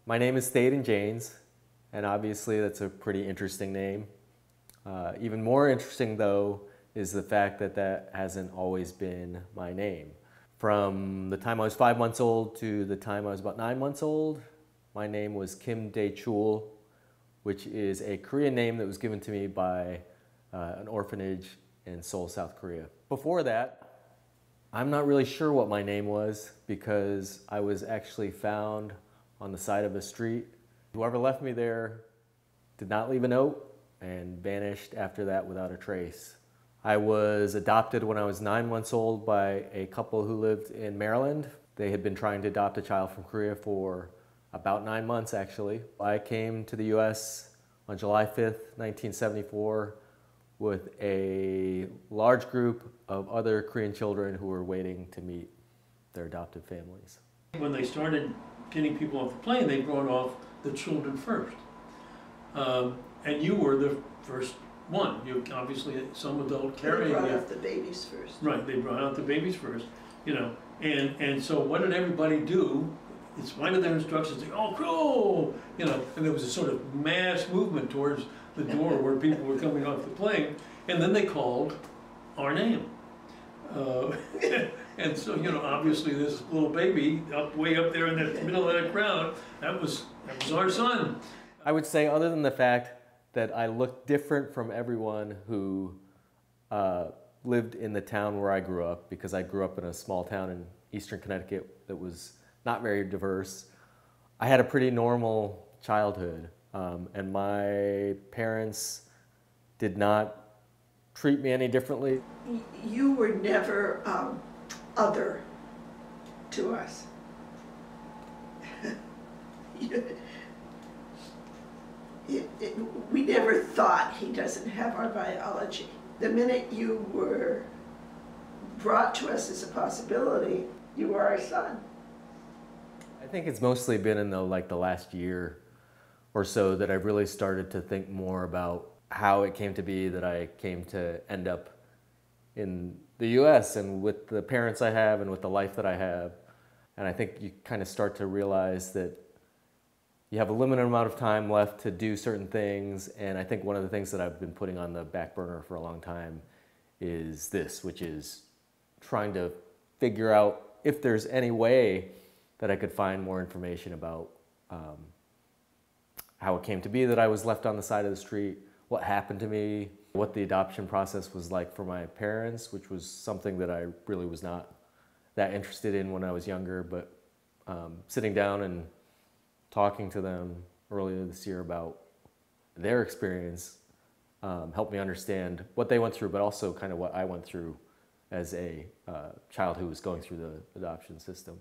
My name is Théoden, and obviously that's a pretty interesting name. Even more interesting, though, is the fact that that hasn't always been my name. From the time I was 5 months old to the time I was about 9 months old, my name was Kim Dae-chul, which is a Korean name that was given to me by an orphanage in Seoul, South Korea. Before that, I'm not really sure what my name was because I was actually found on the side of a street. Whoever left me there did not leave a note and vanished after that without a trace. I was adopted when I was 9 months old by a couple who lived in Maryland. They had been trying to adopt a child from Korea for about 9 months, actually. I came to the US on July 5th, 1974, with a large group of other Korean children who were waiting to meet their adoptive families. When they started getting people off the plane, they brought off the children first. And you were the first one. You obviously some adult carrying it. They brought out the babies first. Right, they brought out the babies first, you know. And so what did everybody do? In spite of their instructions, they, oh, cool, you know, and there was a sort of mass movement towards the door where people were coming off the plane, and then they called our name. And so, you know, obviously this little baby way up there in the middle of that crowd, that was our son. I would say, other than the fact that I looked different from everyone who lived in the town where I grew up, because I grew up in a small town in eastern Connecticut that was not very diverse, I had a pretty normal childhood, and my parents did not treat me any differently. You were never other to us. We never thought he doesn't have our biology. The minute you were brought to us as a possibility, you were our son. I think it's mostly been in the last year or so that I've really started to think more about how it came to be that I came to end up in the US and with the parents I have and with the life that I have. And I think you kind of start to realize that you have a limited amount of time left to do certain things. And I think one of the things that I've been putting on the back burner for a long time is this, which is trying to figure out if there's any way that I could find more information about how it came to be that I was left on the side of the street, what happened to me, what the adoption process was like for my parents, which was something that I really was not that interested in when I was younger, but sitting down and talking to them earlier this year about their experience helped me understand what they went through, but also kind of what I went through as a child who was going through the adoption system.